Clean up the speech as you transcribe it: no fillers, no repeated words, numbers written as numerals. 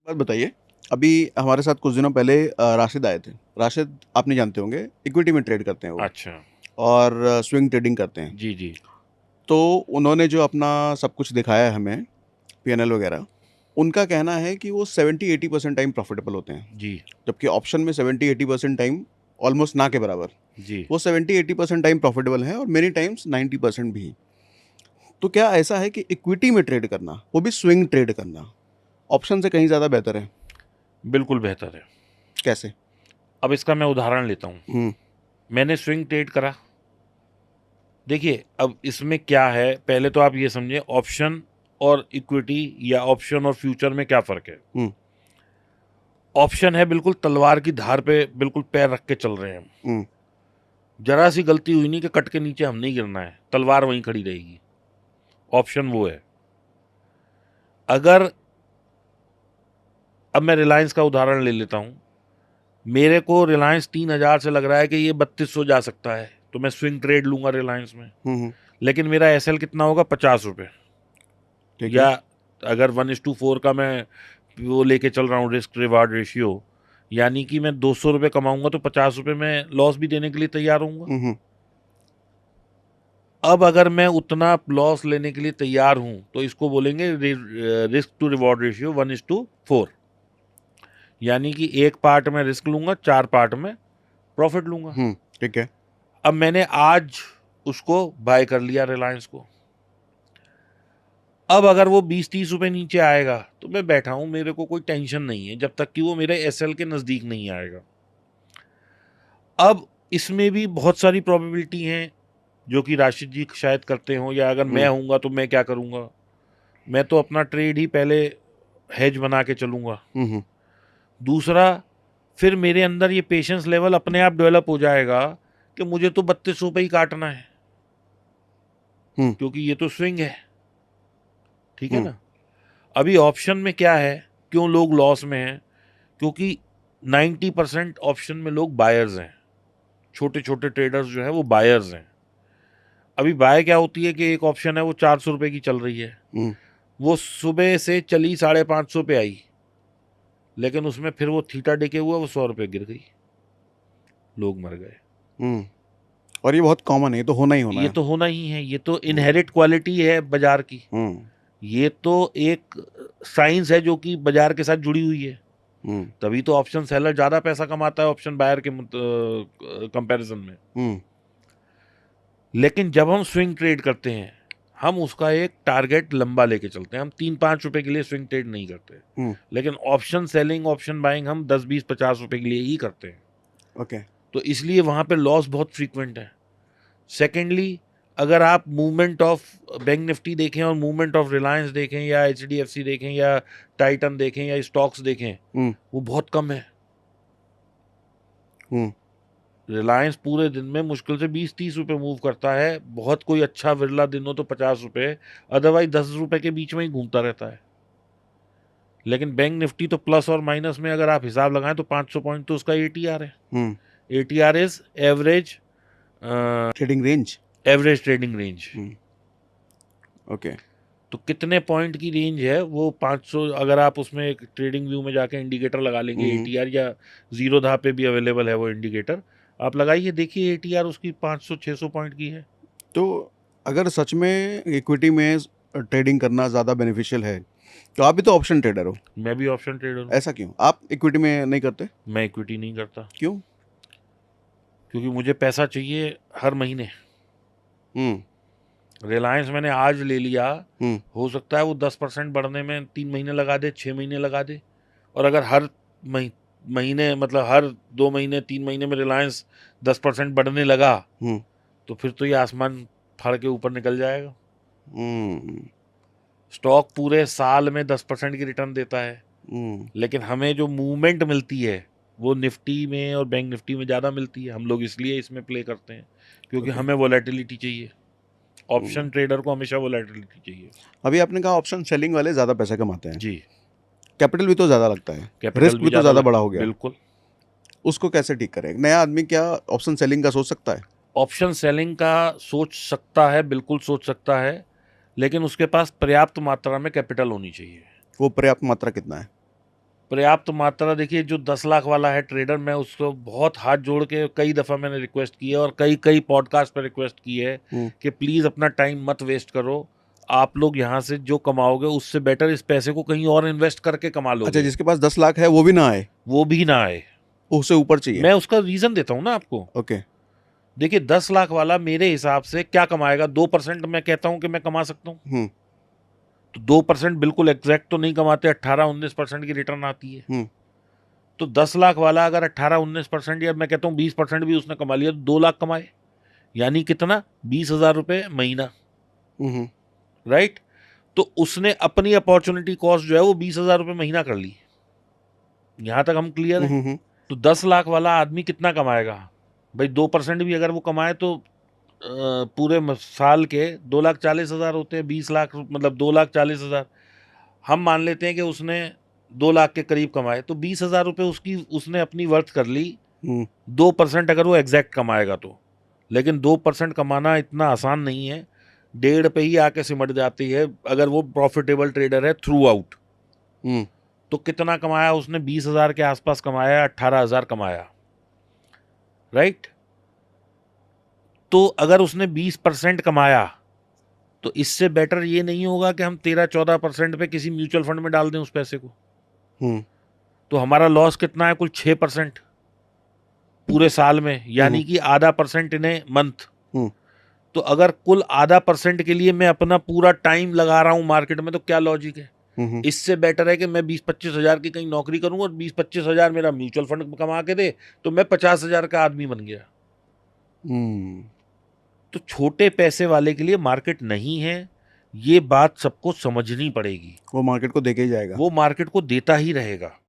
बात बताइए, अभी हमारे साथ कुछ दिनों पहले राशिद आए थे। राशिद आप नहीं जानते होंगे, इक्विटी में ट्रेड करते हैं वो अच्छा। और स्विंग ट्रेडिंग करते हैं। जी, जी। तो उन्होंने जो अपना सब कुछ दिखाया है हमें, पीएनएल वगैरह, उनका कहना है कि वो 70-80% टाइम प्रॉफिटेबल होते हैं, जी, जबकि ऑप्शन में 70-80% टाइम ऑलमोस्ट ना के बराबर। जी। वो 70-80% टाइम प्रॉफिटेबल हैं और मेनी टाइम्स 90% भी। तो क्या ऐसा है कि इक्विटी में ट्रेड करना, वो भी स्विंग ट्रेड करना, ऑप्शन से कहीं ज़्यादा बेहतर है? बिल्कुल बेहतर है। कैसे? अब इसका मैं उदाहरण लेता हूँ। हुँ, मैंने स्विंग ट्रेड करा। देखिए, अब इसमें क्या है, पहले तो आप ये समझें ऑप्शन और इक्विटी या ऑप्शन और फ्यूचर में क्या फ़र्क है। हुँ, ऑप्शन है बिल्कुल तलवार की धार पे बिल्कुल पैर रख के चल रहे हैं हम। हुँ, ज़रा-सी गलती हुई नहीं कि कट के नीचे हम नहीं गिरना है, तलवार वहीं खड़ी रहेगी। ऑप्शन वो है। अगर अब मैं रिलायंस का उदाहरण ले लेता हूँ। मेरे को रिलायंस 3000 से लग रहा है कि ये 3200 जा सकता है, तो मैं स्विंग ट्रेड लूँगा रिलायंस में। हुँ, हुँ, लेकिन मेरा एसएल कितना होगा, ₹50। ठीक है। या अगर 1:4 का मैं वो लेके चल रहा हूँ रिस्क रिवार्ड रेशियो, यानी कि मैं ₹200 कमाऊंगा तो ₹50 में लॉस भी देने के लिए तैयार हूँ। हुँ, हुँ, अब अगर मैं उतना लॉस लेने के लिए तैयार हूँ तो इसको बोलेंगे रिस्क टू रिवॉर्ड रेशियो 1:4। यानी कि एक पार्ट में रिस्क लूंगा, 4 पार्ट में प्रॉफिट लूंगा। हुँ, ठीक है। अब मैंने आज उसको बाय कर लिया रिलायंस को। अब अगर वो 20-30 रुपए नीचे आएगा तो मैं बैठा हूं, मेरे को कोई टेंशन नहीं है जब तक कि वो मेरे एसएल के नज़दीक नहीं आएगा। अब इसमें भी बहुत सारी प्रोबेबिलिटी हैं जो कि राशिद जी शायद करते हों, या अगर मैं हुँ, हूँगा तो मैं क्या करूँगा। मैं तो अपना ट्रेड ही पहले हेज बना के चलूँगा। हुँ, हुँ, दूसरा, फिर मेरे अंदर ये पेशेंस लेवल अपने आप डेवलप हो जाएगा कि मुझे तो 32 रुपये ही काटना है, हुँ, क्योंकि ये तो स्विंग है। ठीक है हुँ, ना। अभी ऑप्शन में क्या है, क्यों लोग लॉस में हैं, क्योंकि 90% ऑप्शन में लोग बायर्स हैं। छोटे छोटे ट्रेडर्स जो हैं वो बायर्स हैं। अभी बाय क्या होती है कि एक ऑप्शन है वो 400 रुपये की चल रही है, हुँ, वो सुबह से चली 550 पे आई, लेकिन उसमें फिर वो थीटा डे के हुआ वो 100 रुपये गिर गई, लोग मर गए। हुँ। और ये बहुत कॉमन है, ये तो होना ही होना ये है। तो होना ही है, ये तो हुँ, इनहेरिट क्वालिटी है बाजार की। हुँ, ये तो एक साइंस है जो कि बाजार के साथ जुड़ी हुई है। हुँ, तभी तो ऑप्शन सेलर ज्यादा पैसा कमाता है ऑप्शन बायर के कंपैरिजन में। हुँ, लेकिन जब हम स्विंग ट्रेड करते हैं, हम उसका एक टारगेट लंबा लेके चलते हैं। हम 3-5 रुपए के लिए स्विंग ट्रेड नहीं करते। हुँ, लेकिन ऑप्शन सेलिंग, ऑप्शन बाइंग हम 10-20-50 रुपए के लिए ही करते हैं। ओके। तो इसलिए वहां पे लॉस बहुत फ्रीक्वेंट है। सेकेंडली, अगर आप मूवमेंट ऑफ बैंक निफ्टी देखें और मूवमेंट ऑफ रिलायंस देखें या एचडीएफसी देखें या टाइटन देखें या स्टॉक्स देखें, हुँ, वो बहुत कम है। हुँ, रिलायंस पूरे दिन में मुश्किल से 20-30 रुपए मूव करता है, बहुत कोई अच्छा विरला दिन हो तो 50 रुपए, अदरवाइज 10 रुपए के बीच में ही घूमता रहता है। लेकिन बैंक निफ्टी तो प्लस और माइनस में अगर आप हिसाब लगाएं तो 500 पॉइंट तो उसका एटीआर है। Hmm, ATR is average, trading range? Average trading range. Hmm, okay. तो कितने पॉइंट की रेंज है वो 500, अगर आप उसमें एक ट्रेडिंग व्यू में जाके इंडिकेटर लगा लेंगे, हुँ, हुँ। एटीआर या जीरो धा पे भी अवेलेबल है वो इंडिकेटर, आप लगाइए, देखिए एटीआर उसकी 500-600 पॉइंट की है। तो अगर सच में इक्विटी में ट्रेडिंग करना ज़्यादा बेनिफिशियल है, तो आप भी तो ऑप्शन ट्रेडर हो, मैं भी ऑप्शन ट्रेडर हूँ। ऐसा क्यों? आप इक्विटी में नहीं करते? मैं इक्विटी नहीं करता, क्यों? क्योंकि मुझे पैसा चाहिए हर महीने। हुँ, रिलायंस मैंने आज ले लिया, हुँ, हो सकता है वो 10% बढ़ने में 3 महीने लगा दे, 6 महीने लगा दे। और अगर हर महीने, मतलब हर 2 महीने 3 महीने में रिलायंस 10% बढ़ने लगा, हुँ, तो फिर तो ये आसमान फाड़ के ऊपर निकल जाएगा। हुँ, स्टॉक पूरे साल में 10% की रिटर्न देता है, हुँ, लेकिन हमें जो मूवमेंट मिलती है वो निफ्टी में और बैंक निफ्टी में ज़्यादा मिलती है। हम लोग इसलिए इसमें प्ले करते हैं क्योंकि ओके। हमें वॉलेटिलिटी चाहिए। हुँ। ऑप्शन ट्रेडर को हमेशा वॉलेटिलिटी चाहिए। अभी आपने कहा ऑप्शन सेलिंग वाले ज़्यादा पैसा कमाते हैं। जी। कैपिटल भी तो ज़्यादा लगता है, कैपिटल रिस्क भी भी तो ज़्यादा ज़्यादा लगता बड़ा है, हो गया। बिल्कुल। उसको कैसे ठीक करें? एक नया आदमी क्या ऑप्शन सेलिंग का सोच सकता है? ऑप्शन सेलिंग का सोच सकता है, बिल्कुल सोच सकता है, लेकिन उसके पास पर्याप्त मात्रा में कैपिटल होनी चाहिए। वो पर्याप्त मात्रा कितना है? पर्याप्त मात्रा, देखिए जो 10 लाख वाला है ट्रेडर, मैं उसको बहुत हाथ जोड़ के कई दफ़ा मैंने रिक्वेस्ट की है और कई पॉडकास्ट पर रिक्वेस्ट की है कि प्लीज़ अपना टाइम मत वेस्ट करो। आप लोग यहाँ से जो कमाओगे उससे बेटर इस पैसे को कहीं और इन्वेस्ट करके कमा अच्छा, लोगे। जिसके पास 10 लाख है वो भी ना आए, वो भी ना आए, उससे ऊपर चाहिए। मैं उसका रीज़न देता हूँ ना आपको। ओके। देखिए 10 लाख वाला मेरे हिसाब से क्या कमाएगा, 2% मैं कहता हूँ कि मैं कमा सकता हूँ। हम्म। तो 2% बिल्कुल एग्जैक्ट तो नहीं कमाते, 18-19% की रिटर्न आती है। तो 10 लाख वाला अगर 18-19% या मैं कहता हूँ 20% भी उसने कमा लिया तो 2 लाख कमाए, यानी कितना, 20,000 रुपये महीना, राइट। तो उसने अपनी अपॉर्चुनिटी कॉस्ट जो है वो 20,000 रुपये महीना कर ली। यहाँ तक हम क्लियर है। तो 10 लाख वाला आदमी कितना कमाएगा भाई, 2% भी अगर वो कमाए तो पूरे साल के 2,40,000 होते हैं। 20 लाख मतलब 2,40,000, हम मान लेते हैं कि उसने 2 लाख के करीब कमाए, तो 20,000 रुपये उसने अपनी वर्थ कर ली। 2% अगर वो एग्जैक्ट कमाएगा तो, लेकिन 2% कमाना इतना आसान नहीं है, 1.5 पे ही आके सिमट जाती है अगर वो प्रॉफिटेबल ट्रेडर है थ्रू आउट। तो कितना कमाया उसने, 20,000 के आसपास कमाया, 18,000 कमाया, राइट। तो अगर उसने 20% कमाया तो इससे बेटर ये नहीं होगा कि हम 13-14% पे किसी म्यूचुअल फंड में डाल दें उस पैसे को। तो हमारा लॉस कितना है, कुल 6% पूरे साल में, यानी कि आधा % इन ए मंथ। तो अगर कुल आधा % के लिए मैं अपना पूरा टाइम लगा रहा हूं मार्केट में, तो क्या लॉजिक है। इससे बेटर है कि मैं 20-25 हजार की कहीं नौकरी करूं और 20-25 हजार मेरा म्यूचुअल फंड कमा के दे, तो मैं 50,000 का आदमी बन गया। तो छोटे पैसे वाले के लिए मार्केट नहीं है, ये बात सबको समझनी पड़ेगी। वो मार्केट को देके ही जाएगा, वो मार्केट को देता ही रहेगा।